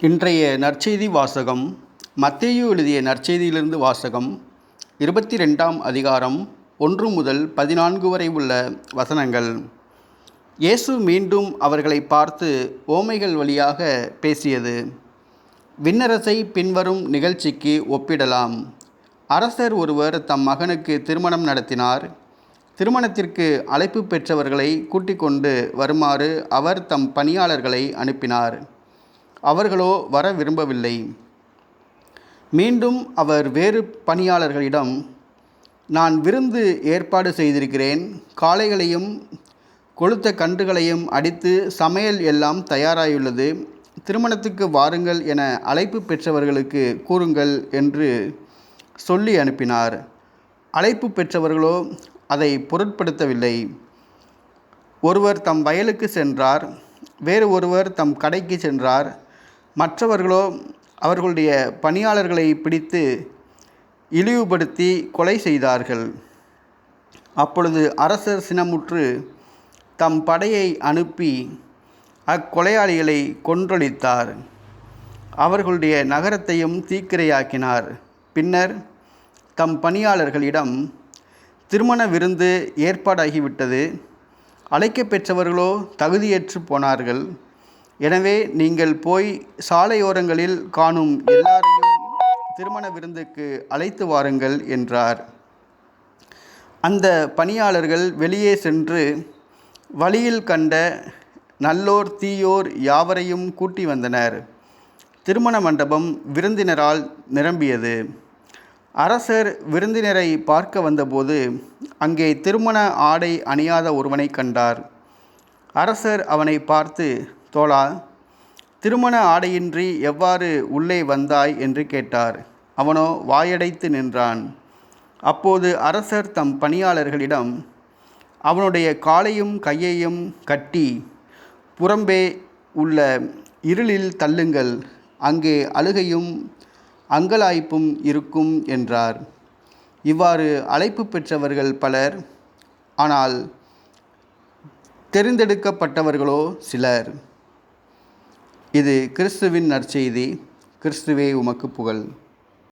இன்றைய நற்செய்தி வாசகம் மத்தேயு எழுதிய நற்செய்தியிலிருந்து வாசகம் 22ஆம் அதிகாரம் 1 முதல் 14 வரை உள்ள வசனங்கள். இயேசு மீண்டும் அவர்களை பார்த்து ஓமைகள் வழியாக பேசியது. விண்ணரசை பின்வரும் நிகழ்ச்சிக்கு ஒப்பிடலாம். அரசர் ஒருவர் தம் மகனுக்கு திருமணம் நடத்தினார். திருமணத்திற்கு அழைப்பு பெற்றவர்களை கூட்டிக் கொண்டு வருமாறு அவர் தம் பணியாளர்களை அனுப்பினார். அவர்களோ வர விரும்பவில்லை. மீண்டும் அவர் வேறு பணியாளர்களிடம், நான் விருந்து ஏற்பாடு செய்திருக்கிறேன், காளைகளையும் கொழுத்த கன்றுகளையும் அடித்து சமையல் எல்லாம் தயாராயுள்ளது, திருமணத்துக்கு வாருங்கள் என அழைப்பு பெற்றவர்களுக்கு கூறுங்கள் என்று சொல்லி அனுப்பினார். அழைப்பு பெற்றவர்களோ அதை பொருட்படுத்தவில்லை. ஒருவர் தம் வயலுக்கு சென்றார், வேறு ஒருவர் தம் கடைக்கு சென்றார். மற்றவர்களோ அவர்களுடைய பணியாளர்களை பிடித்து இழிவுபடுத்தி கொலை செய்தார்கள். அப்பொழுது அரசர் சினமுற்று தம் படையை அனுப்பி அக்கொலையாளிகளை கொன்றொழித்தார். அவர்களுடைய நகரத்தையும் தீக்கிரையாக்கினார். பின்னர் தம் பணியாளர்களிடம், திருமண விருந்து ஏற்பாடாகிவிட்டது, அழைக்கப் பெற்றவர்களோ தகுதியற்று போனார்கள். எனவே நீங்கள் போய் சாலையோரங்களில் காணும் எல்லாரையும் திருமண விருந்துக்கு அழைத்து வாருங்கள் என்றார். அந்த பணியாளர்கள் வெளியே சென்று வழியில் கண்ட நல்லோர் தீயோர் யாவரையும் கூட்டி வந்தனர். திருமண மண்டபம் விருந்தினரால் நிரம்பியது. அரசர் விருந்தினரை பார்க்க வந்தபோது அங்கே திருமண ஆடை அணியாத ஒருவனை கண்டார். அரசர் அவனை பார்த்து, தோழா, திருமண ஆடையின்றி எவ்வாறு உள்ளே வந்தாய் என்று கேட்டார். அவனோ வாயடைத்து நின்றான். அப்போது அரசர் தம் பணியாளர்களிடம், அவனுடைய காலையும் கையையும் கட்டி புறம்பே உள்ள இருளில் தள்ளுங்கள், அங்கே அழுகையும் அங்கலாய்ப்பும் இருக்கும் என்றார். இவ்வாறு அழைப்பு பெற்றவர்கள் பலர், ஆனால் தெரிந்தெடுக்கப்பட்டவர்களோ சிலர். இது கிறிஸ்துவின் நற்செய்தி. கிறிஸ்துவே உமக்கு புகழ்.